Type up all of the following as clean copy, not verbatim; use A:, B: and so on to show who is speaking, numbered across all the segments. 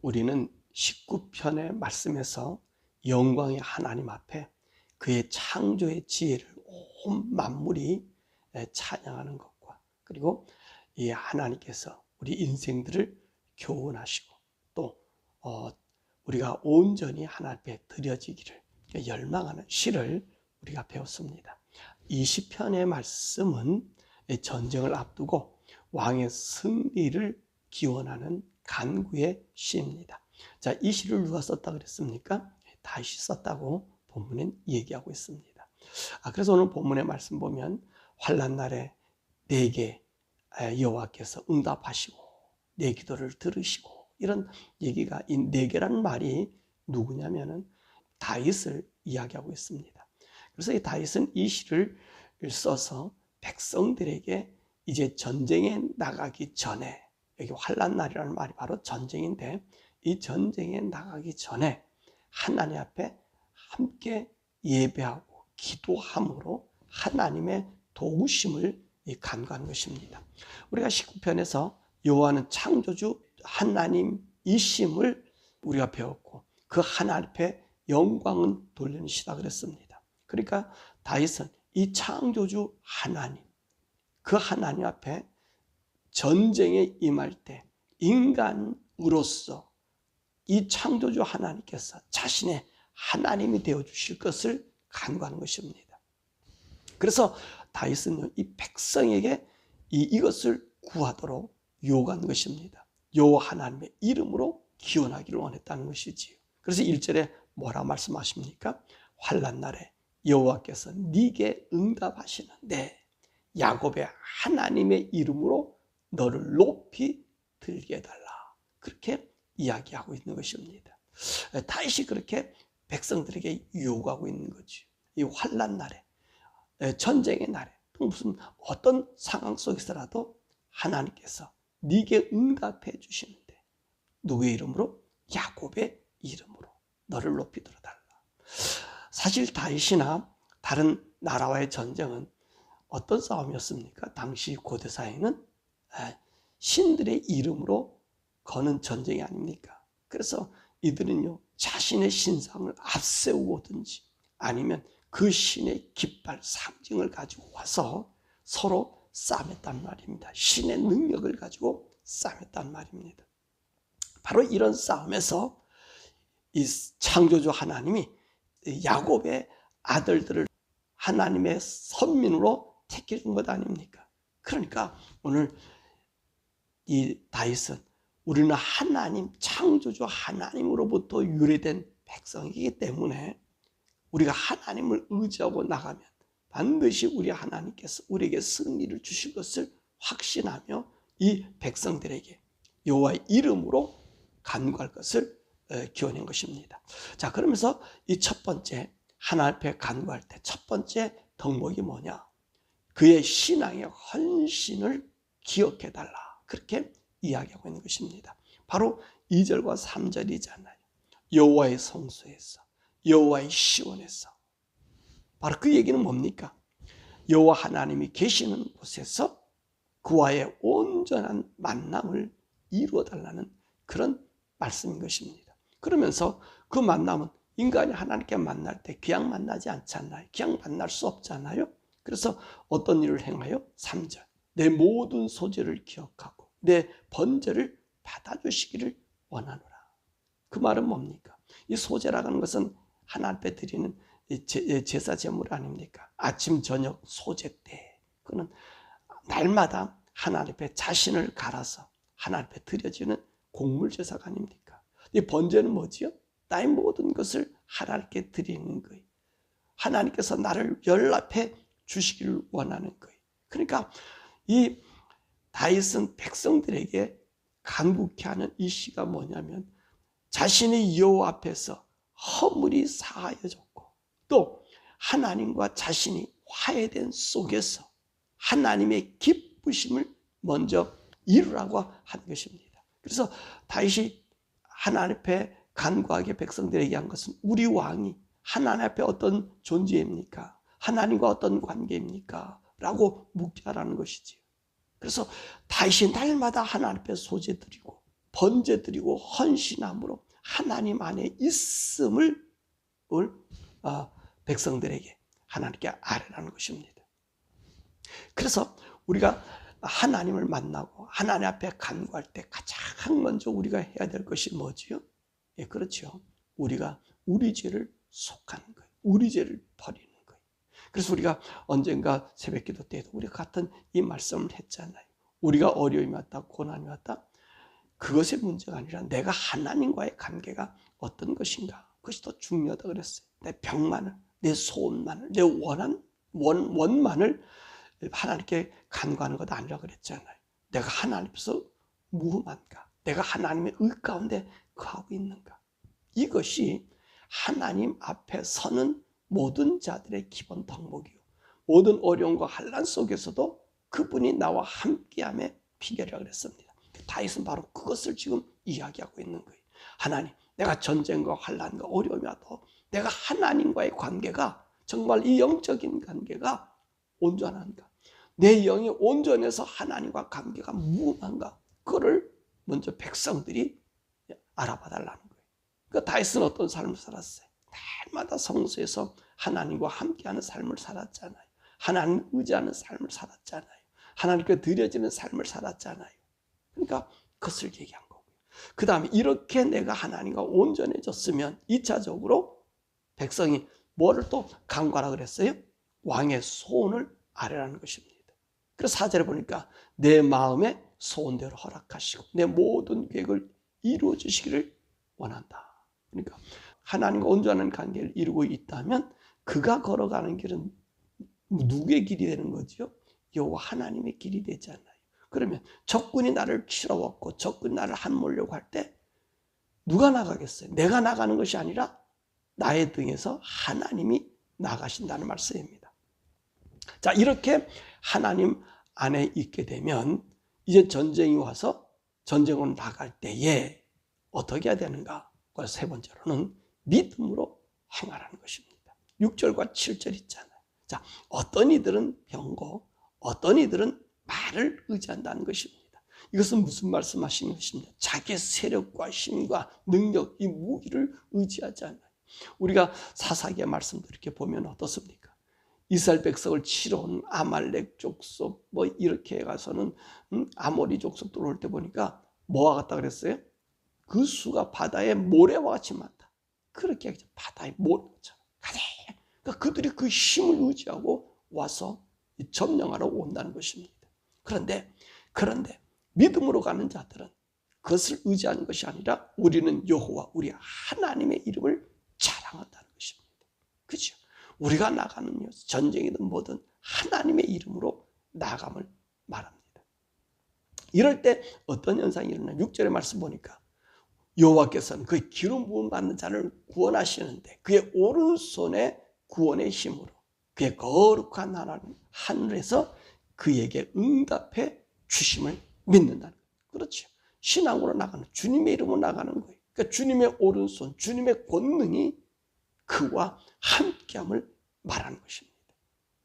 A: 우리는 19편의 말씀에서 영광의 하나님 앞에 그의 창조의 지혜를 온 만물이 찬양하는 것과, 그리고 이 하나님께서 우리 인생들을 교훈하시고 또 우리가 온전히 하나님 앞에 드려지기를 열망하는 시를 우리가 배웠습니다. 20편의 말씀은 전쟁을 앞두고 왕의 승리를 기원하는 간구의 시입니다. 자, 이 시를 누가 썼다 그랬습니까? 다윗이 썼다고 본문엔 얘기하고 있습니다. 그래서 오늘 본문의 말씀 보면 환난 날에 내게 여호와께서 응답하시고 내 기도를 들으시고, 이런 얘기가, 이 내게라는 말이 누구냐면은 다윗을 이야기하고 있습니다. 그래서 이 다윗은 이 시를 써서 백성들에게 이제 전쟁에 나가기 전에, 여기 환난 날이라는 말이 바로 전쟁인데, 이 전쟁에 나가기 전에 하나님 앞에 함께 예배하고 기도함으로 하나님의 도우심을 간구하는 것입니다. 우리가 19편에서 여호와는 창조주 하나님이심을 우리가 배웠고, 그 하나님 앞에 영광은 돌리는 시다 그랬습니다. 그러니까 다윗은 이 창조주 하나님, 그 하나님 앞에 전쟁에 임할 때 인간으로서 이 창조주 하나님께서 자신의 하나님이 되어주실 것을 간구하는 것입니다. 그래서 다윗은 이 백성에게 이것을 구하도록 요구한 것입니다. 여호와 하나님의 이름으로 기원하기를 원했다는 것이지요. 그래서 1절에 뭐라 말씀하십니까? 환난 날에 여호와께서 네게 응답하시는데 야곱의 하나님의 이름으로 너를 높이 들게 해달라, 그렇게 이야기하고 있는 것입니다. 다윗이 그렇게 백성들에게 요구하고 있는 거죠. 이 환난 날에, 전쟁의 날에, 또 무슨 어떤 상황 속에서라도 하나님께서 네게 응답해 주시는데 누구의 이름으로? 야곱의 이름으로 너를 높이 들어달라. 사실 다윗이나 다른 나라와의 전쟁은 어떤 싸움이었습니까? 당시 고대사회는 신들의 이름으로 거는 전쟁이 아닙니까? 그래서 이들은요, 자신의 신상을 앞세우고든지 아니면 그 신의 깃발 상징을 가지고 와서 서로 싸움했단 말입니다. 신의 능력을 가지고 싸움했단 말입니다. 바로 이런 싸움에서 이 창조주 하나님이 야곱의 아들들을 하나님의 선민으로 택해준 것 아닙니까? 그러니까 오늘 이 다윗은 우리는 하나님, 창조주 하나님으로부터 유래된 백성이기 때문에 우리가 하나님을 의지하고 나가면 반드시 우리 하나님께서 우리에게 승리를 주실 것을 확신하며 이 백성들에게 여호와의 이름으로 간구할 것을 기원한 것입니다. 자, 그러면서 이 첫 번째 하나님 앞에 간구할 때 첫 번째 덕목이 뭐냐? 그의 신앙의 헌신을 기억해달라, 그렇게 이야기하고 있는 것입니다. 바로 2절과 3절이잖아요. 여호와의 성소에서, 여호와의 시온에서. 바로 그 얘기는 뭡니까? 여호와 하나님이 계시는 곳에서 그와의 온전한 만남을 이루어 달라는 그런 말씀인 것입니다. 그러면서 그 만남은 인간이 하나님께 만날 때 그냥 만나지 않잖아요. 그냥 만날 수 없잖아요. 그래서 어떤 일을 행하여? 3절, 내 모든 소재를 기억하고 내 번제를 받아주시기를 원하노라. 그 말은 뭡니까? 이 소제라고 하는 것은 하나님 앞에 드리는 제사 제물 아닙니까? 아침 저녁 소제 때, 그는 날마다 하나님 앞에 자신을 갈아서 하나님 앞에 드려지는 곡물 제사가 아닙니까? 이 번제는 뭐지요? 나의 모든 것을 하나님께 드리는 거예요. 하나님께서 나를 연락해 주시기를 원하는 거예요. 그러니까 이 다윗은 백성들에게 간구케 하는 이 시가 뭐냐면, 자신의 여호와 앞에서 허물이 사하여졌고 또 하나님과 자신이 화해된 속에서 하나님의 기쁘심을 먼저 이루라고 하는 것입니다. 그래서 다윗이 하나님 앞에 간구하게 백성들에게 한 것은, 우리 왕이 하나님 앞에 어떤 존재입니까? 하나님과 어떤 관계입니까? 라고 묻게 하라는 것이지요. 그래서 다윗이 날마다 하나님 앞에 소제 드리고 번제드리고 헌신함으로 하나님 안에 있음을 백성들에게 하나님께 아뢰라는 것입니다. 그래서 우리가 하나님을 만나고 하나님 앞에 간구할 때 가장 먼저 우리가 해야 될 것이 뭐지요? 예, 그렇죠. 우리가 우리 죄를 속하는 거예요. 우리 죄를 버리는 거예요. 그래서 우리가 언젠가 새벽기도 때에도 우리가 같은 이 말씀을 했잖아요. 우리가 어려움이 왔다, 고난이 왔다. 그것의 문제가 아니라 내가 하나님과의 관계가 어떤 것인가. 그것이 더 중요하다고 그랬어요. 내 병만을, 내 소원만을, 내 원만을 하나님께 간구하는 것 아니라고 그랬잖아요. 내가 하나님 앞에서 무흠한가? 내가 하나님의 의 가운데 거하고 있는가? 이것이 하나님 앞에 서는 모든 자들의 기본 덕목이요. 모든 어려움과 환난 속에서도 그분이 나와 함께함의 비결이라고 그랬습니다. 다윗은 바로 그것을 지금 이야기하고 있는 거예요. 하나님, 내가 전쟁과 환난과 어려움이 와도 내가 하나님과의 관계가 정말 이 영적인 관계가 온전한가? 내 영이 온전해서 하나님과 관계가 무한가? 그거를 먼저 백성들이 알아봐 달라는 거예요. 그러니까 다윗은 어떤 삶을 살았어요? 날마다 성소에서 하나님과 함께하는 삶을 살았잖아요. 하나님을 의지하는 삶을 살았잖아요. 하나님께 드려지는 삶을 살았잖아요. 그러니까 그것을 얘기한 거고요. 그 다음에 이렇게 내가 하나님과 온전해졌으면 2차적으로 백성이 뭐를 또 간구하라 그랬어요? 왕의 소원을 아뢰라는 것입니다. 그래서 4절에 보니까 내 마음의 소원대로 허락하시고 내 모든 계획을 이루어 주시기를 원한다. 그러니까 하나님과 온전한 관계를 이루고 있다면 그가 걸어가는 길은 누구의 길이 되는 거죠? 여호와 하나님의 길이 되잖아요. 그러면 적군이 나를 치러왔고 적군이 나를 함몰려고 할 때 누가 나가겠어요? 내가 나가는 것이 아니라 나의 등에서 하나님이 나가신다는 말씀입니다. 자, 이렇게 하나님 안에 있게 되면 이제 전쟁이 와서 전쟁으로 나갈 때에 어떻게 해야 되는가? 그래서 세 번째로는 믿음으로 행하라는 것입니다. 6절과 7절 있잖아요. 자, 어떤 이들은 병고, 어떤 이들은 말을 의지한다는 것입니다. 이것은 무슨 말씀하시는 것입니까? 자기의 세력과 힘과 능력, 이 무기를 의지하지 않아요. 우리가 사사기의 말씀도 이렇게 보면 어떻습니까? 이스라엘 백성을 치러 온 아말렉 족속 뭐 이렇게 해가서는 아모리 족속 들어올 때 보니까 뭐와 같다 그랬어요? 그 수가 바다의 모래와 같이 많다. 그렇게 하죠. 바다의 모래처럼. 그러니까 그들이 그 힘을 의지하고 와서 점령하러 온다는 것입니다. 그런데 믿음으로 가는 자들은 그것을 의지하는 것이 아니라 우리는 여호와 우리 하나님의 이름을 자랑한다는 것입니다. 그렇죠? 우리가 나가는 전쟁이든 뭐든 하나님의 이름으로 나감을 말합니다. 이럴 때 어떤 현상이 일어나요? 6절의 말씀 보니까 여호와께서는 그의 기름 부음 받는 자를 구원하시는데 그의 오른손에 구원의 힘으로 그의 거룩한 하늘에서 그에게 응답해 주심을 믿는다는 거예요. 그렇죠. 신앙으로 나가는, 주님의 이름으로 나가는 거예요. 그러니까 주님의 오른손, 주님의 권능이 그와 함께함을 말하는 것입니다.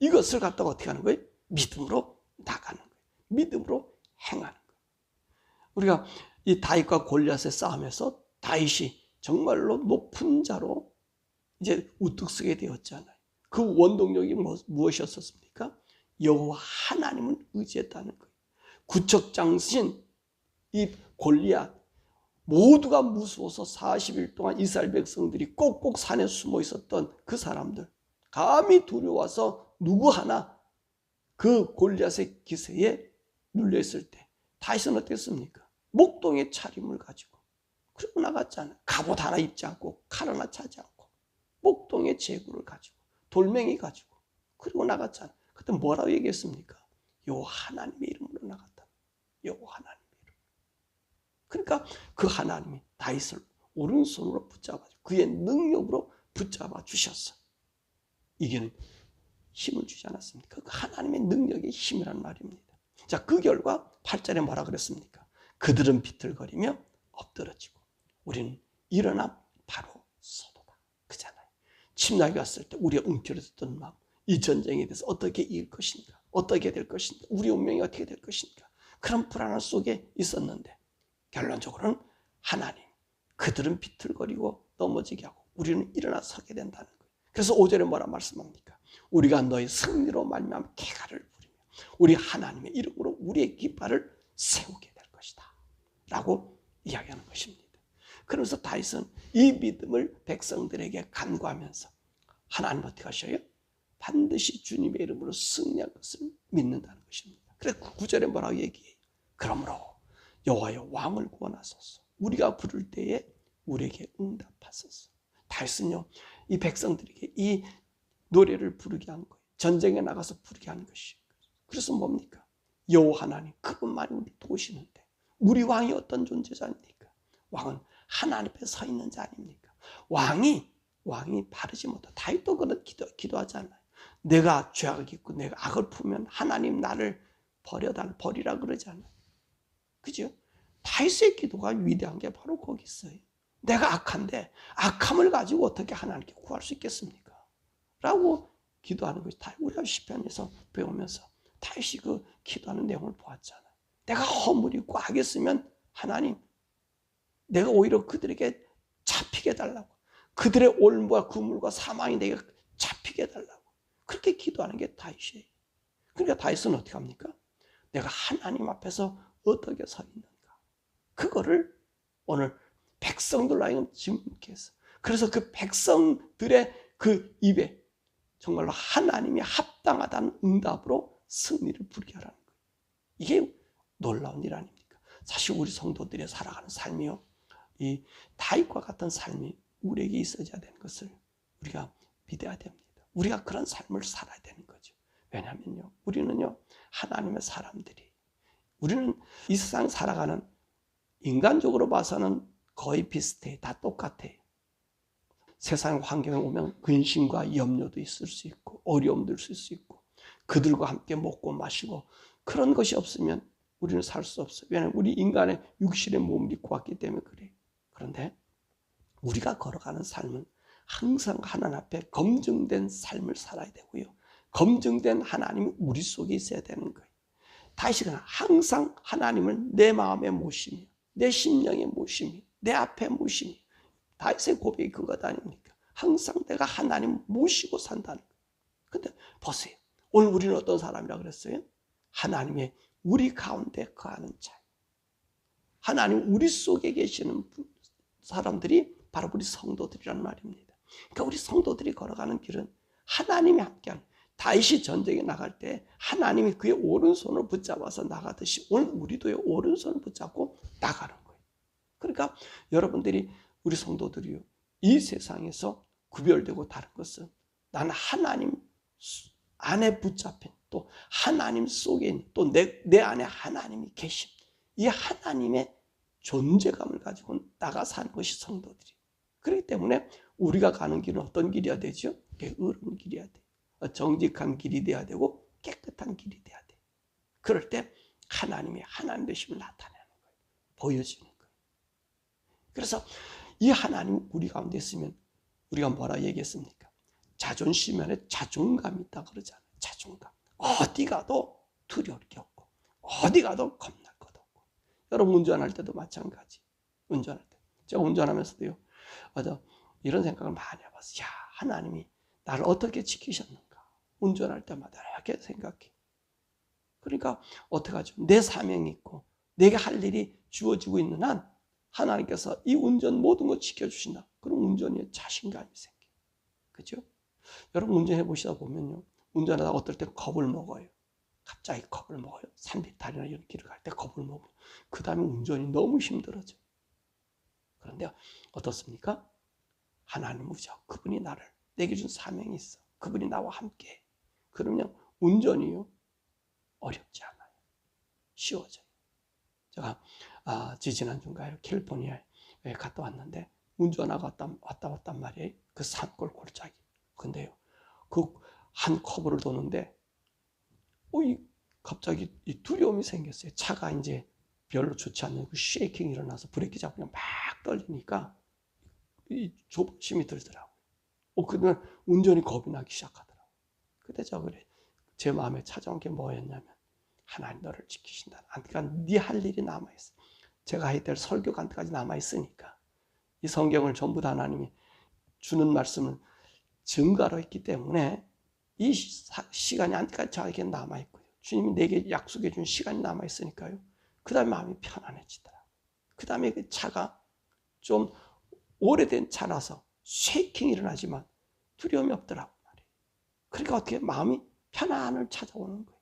A: 이것을 갖다가 어떻게 하는 거예요? 믿음으로 나가는 거예요. 믿음으로 행하는 거예요. 우리가 이 다윗과 골리앗의 싸움에서 다윗이 정말로 높은 자로 이제 우뚝 서게 되었잖아요. 그 원동력이 무엇이었습니까? 여호와 하나님을 의지했다는 거예요. 구척장신 이 골리앗 모두가 무서워서 40일 동안 이스라엘 백성들이 꼭꼭 산에 숨어 있었던 그 사람들 감히 두려워서 누구 하나 그 골리앗의 기세에 눌려 있을 때 다윗은 어땠습니까? 목동의 차림을 가지고 그리고 나갔잖아요. 갑옷 하나 입지 않고 칼 하나 차지 않고 목동의 제구를 가지고 돌멩이 가지고 그리고 나갔잖아요. 그때 뭐라고 얘기했습니까? 여호와 하나님의 이름으로 나갔다. 여호와 하나님의 이름. 그러니까 그 하나님이 다윗을 오른손으로 붙잡아주고 그의 능력으로 붙잡아 주셨어. 이게는 힘을 주지 않았습니까? 그 하나님의 능력의 힘이란 말입니다. 자, 그 결과 8절에 뭐라 그랬습니까? 그들은 비틀거리며 엎드러지고 우리는 일어나 바로 서도다. 그잖아요. 침략이 왔을 때 우리가 움켜쥐었던 마음, 이 전쟁에 대해서 어떻게 이길 것인가, 어떻게 될 것인가, 우리 운명이 어떻게 될 것인가, 그런 불안함 속에 있었는데 결론적으로는 하나님, 그들은 비틀거리고 넘어지게 하고 우리는 일어나 서게 된다는 거예요. 그래서 5절에 뭐라 말씀합니까? 우리가 너의 승리로 말미암아 쾌가를 부리며 우리 하나님의 이름으로 우리의 깃발을 세우게 될 것이다 라고 이야기하는 것입니다. 그러면서 다윗은 이 믿음을 백성들에게 간구하면서 하나님 어떻게 하셔요? 반드시 주님의 이름으로 승리할 것을 믿는다는 것입니다. 그래서 9절에 뭐라고 얘기해요? 그러므로 여호와여 왕을 구원하소서. 우리가 부를 때에 우리에게 응답하소서. 다윗은요, 이 백성들에게 이 노래를 부르게 하는 거예요. 전쟁에 나가서 부르게 하는 것이에요. 그래서 뭡니까? 여호와 하나님, 그분만이 우리를 도우시는데 우리 왕이 어떤 존재자입니까? 왕은 하나님 앞에 서 있는 자 아닙니까? 왕이 바르지 못하다. 다윗도 그런 기도하지 않아요. 내가 죄악을 있고 내가 악을 품으면 하나님 나를 버리라 그러지 않아요. 그죠? 다윗의 기도가 위대한 게 바로 거기 있어요. 내가 악한데 악함을 가지고 어떻게 하나님께 구할 수 있겠습니까? 라고 기도하는 것이 다윗. 우리가 시편에서 배우면서 다윗이 그 기도하는 내용을 보았잖아요. 내가 허물이 있고 악했으면 하나님, 내가 오히려 그들에게 잡히게 해달라고, 그들의 올무와 그물과 사망이 내게 잡히게 해달라고 그렇게 기도하는 게 다윗이에요. 그러니까 다윗은 어떻게 합니까? 내가 하나님 앞에서 어떻게 서 있는가, 그거를 오늘 백성들로 하여금 증명케 해서, 그래서 그 백성들의 그 입에 정말로 하나님이 합당하다는 응답으로 승리를 부르게 하라는 거예요. 이게 놀라운 일 아닙니까? 사실 우리 성도들이 살아가는 삶이요, 이 다윗과 같은 삶이 우리에게 있어야 되는 것을 우리가 믿어야 됩니다. 우리가 그런 삶을 살아야 되는 거죠. 왜냐하면요, 우리는요, 하나님의 사람들이, 우리는 이 세상 살아가는, 인간적으로 봐서는 거의 비슷해. 다 똑같아요. 세상 환경에 오면 근심과 염려도 있을 수 있고 어려움도 있을 수 있고, 그들과 함께 먹고 마시고 그런 것이 없으면 우리는 살 수 없어요. 왜냐하면 우리 인간의 육신의 몸을 입고 왔기 때문에 그래요. 그런데 우리가 걸어가는 삶은 항상 하나님 앞에 검증된 삶을 살아야 되고요, 검증된 하나님이 우리 속에 있어야 되는 거예요. 다윗은 항상 하나님을 내 마음에 모시며 내 심령에 모시며 내 앞에 모시며, 다윗의 고백이 그것 아닙니까? 항상 내가 하나님 모시고 산다는 거예요. 근데 보세요, 오늘 우리는 어떤 사람이라고 그랬어요? 하나님의 우리 가운데 거하는 자, 하나님 우리 속에 계시는 사람들이 바로 우리 성도들이란 말입니다. 그러니까 우리 성도들이 걸어가는 길은 하나님이 함께하는, 다윗이 전쟁에 나갈 때 하나님이 그의 오른손을 붙잡아서 나가듯이 오늘 우리도 오른손을 붙잡고 나가는 거예요. 그러니까 여러분들이, 우리 성도들이요, 이 세상에서 구별되고 다른 것은 나는 하나님 안에 붙잡힌, 또 하나님 속에 있는, 또 내 안에 하나님이 계신 이 하나님의 존재감을 가지고 나가 사는 것이 성도들이. 그렇기 때문에 우리가 가는 길은 어떤 길이어야 되죠? 의로운 길이어야 돼. 정직한 길이 돼야 되고 깨끗한 길이 돼야 돼. 그럴 때 하나님이 하나님 되심을 나타내는 거예요. 보여지는 거예요. 그래서 이 하나님이 우리 가운데 있으면 우리가 뭐라 얘기했습니까? 자존심 안에 자존감이 있다 그러잖아요. 자존감. 어디 가도 두려울 게 없고 어디 가도 겁날 것 없고. 여러분 운전할 때도 마찬가지. 운전할 때 제가 운전하면서도요, 맞아, 이런 생각을 많이 해봤어요. 야, 하나님이 나를 어떻게 지키셨는가. 운전할 때마다 이렇게 생각해. 그러니까 어떻게 하죠? 내 사명이 있고 내게 할 일이 주어지고 있는 한 하나님께서 이 운전 모든 거 지켜주신다. 그럼 운전에 자신감이 생겨요. 그죠? 여러분 운전해 보시다 보면요, 운전하다가 어떨 때 겁을 먹어요. 갑자기 겁을 먹어요. 산비탈이나 이런 길을 갈 때 겁을 먹고, 그 다음에 운전이 너무 힘들어져. 그런데 어떻습니까? 하나님 우죠. 그분이 나를, 내게 준 사명이 있어. 그분이 나와 함께. 그러면 운전이요, 어렵지 않아요. 쉬워져요. 제가 지지난주인가요? 캘리포니아에 갔다 왔는데 운전하고 왔단 말이에요. 그 산골 골짜기. 근데요, 그 한 커브를 도는데 갑자기 이 두려움이 생겼어요. 차가 이제 별로 좋지 않는 그 쉐이킹이 일어나서 브레이크 잡으면 막 떨리니까 이 조심이 들더라고요. 그러면 운전이 겁이 나기 시작하더라고요. 그때 저 그래, 제 마음에 찾아온 게 뭐였냐면, 하나님 너를 지키신다. 그러니까 네 할 일이 남아있어. 제가 해야 될 설교간까지 남아있으니까 이 성경을 전부 다 하나님이 주는 말씀을 증가로 했기 때문에 이 시간이 안까지 저에게 남아있고요. 주님이 내게 약속해 준 시간이 남아있으니까요. 그 다음에 마음이 편안해지더라. 그 다음에 그 차가 좀 오래된 차라서 쉐이킹이 일어나지만 두려움이 없더라고 말이에요. 그러니까 어떻게 마음이 편안을 찾아오는 거예요.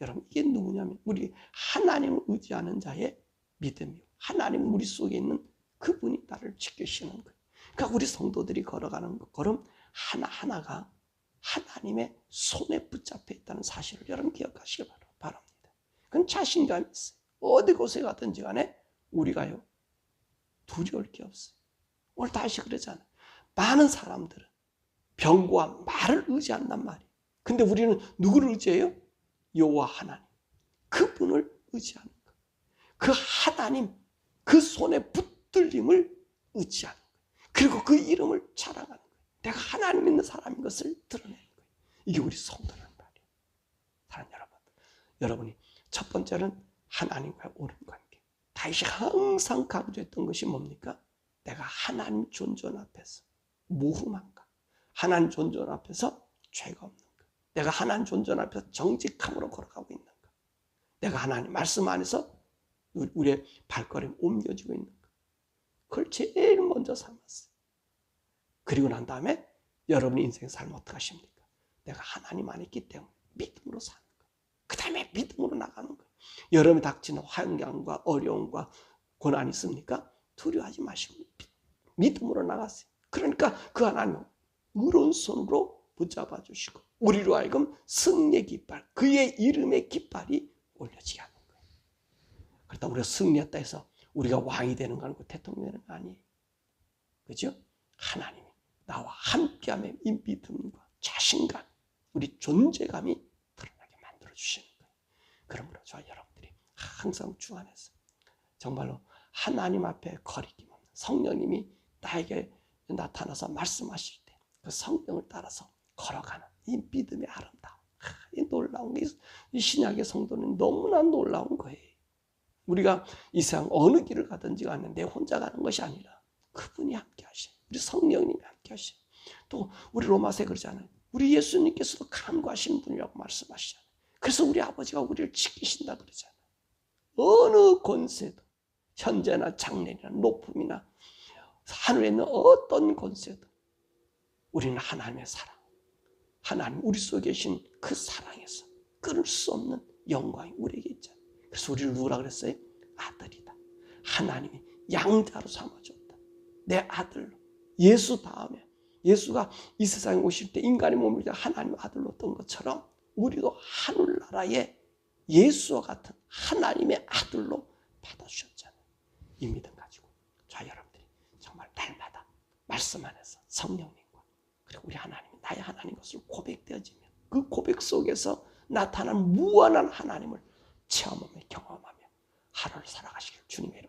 A: 여러분 이게 누구냐면 우리 하나님을 의지하는 자의 믿음이요. 하나님 우리 속에 있는 그분이 나를 지키시는 거예요. 그러니까 우리 성도들이 걸어가는 걸음 하나하나가 하나님의 손에 붙잡혀 있다는 사실을 여러분 기억하시기 바랍니다. 그건 자신감이 있어요. 어디 곳에 가든지 간에 우리가요 두려울 게 없어요. 오늘 다시 그러잖아요. 많은 사람들은 병과 말을 의지한단 말이에요. 근데 우리는 누구를 의지해요? 여호와 하나님. 그분을 의지하는 거예요. 그 하나님, 그 손에 붙들림을 의지하는 거예요. 그리고 그 이름을 자랑하는 거예요. 내가 하나님 믿는 사람인 것을 드러내는 거예요. 이게 우리 성도란 말이에요. 사랑하는 여러분, 여러분이 첫 번째는 하나님과의 옳은 관계. 다윗이 항상 강조했던 것이 뭡니까? 내가 하나님 존전 앞에서 무흠한가? 하나님 존전 앞에서 죄가 없는가? 내가 하나님 존전 앞에서 정직함으로 걸어가고 있는가? 내가 하나님 말씀 안에서 우리의 발걸음이 옮겨지고 있는가? 그걸 제일 먼저 삼았어요. 그리고 난 다음에 여러분의 인생의 삶을 어떻게 하십니까? 내가 하나님 안에 있기 때문에 믿음으로 사는 거예요. 그 다음에 믿음으로 나가는 거예요. 여러분이 닥치는 환경과 어려움과 고난이 있습니까? 두려워하지 마시고 믿음으로 나가세요. 그러니까 그 하나님 오른손으로 붙잡아 주시고 우리로 하여금 승리의 깃발, 그의 이름의 깃발이 올려지게 하는 거예요. 그러다 우리가 승리했다 해서 우리가 왕이 되는 거 아니고 대통령이 되는 거 아니에요. 그렇죠? 하나님이 나와 함께하며 이 믿음과 자신감, 우리 존재감이 드러나게 만들어주시는 거예요. 그러므로 저와 여러분들이 항상 주 안에서 정말로 하나님 앞에 거리낌 없는 성령님이 나에게 나타나서 말씀하실 때 그 성령을 따라서 걸어가는 이 믿음의 아름다움, 이 놀라운 게 이 신약의 성도는 너무나 놀라운 거예요. 우리가 이 세상 어느 길을 가든지 간에 내 혼자 가는 것이 아니라 그분이 함께 하셔요. 우리 성령님이 함께 하셔요. 또 우리 로마서에 그러잖아요. 우리 예수님께서도 간구하시는 분이라고 말씀하시잖아요. 그래서 우리 아버지가 우리를 지키신다 그러잖아요. 어느 권세도 현재나 장래나 높음이나 하늘에 있는 어떤 권세도 우리는 하나님의 사랑, 하나님 우리 속에 계신 그 사랑에서 끊을 수 없는 영광이 우리에게 있잖아요. 그래서 우리를 누구라 그랬어요? 아들이다. 하나님이 양자로 삼아줬다. 내 아들로. 예수 다음에 예수가 이 세상에 오실 때 인간의 몸을 하나님의 아들로 어떤 것처럼 우리도 하늘나라의 예수와 같은 하나님의 아들로 받아주셨잖아요. 이 믿음 가지고 자 여러분들이 정말 날마다 말씀 안에서 성령님과 그리고 우리 하나님이 나의 하나님 것을 고백되어지면 그 고백 속에서 나타난 무한한 하나님을 체험하며 경험하며 하루를 살아가시길 주님의 이름으로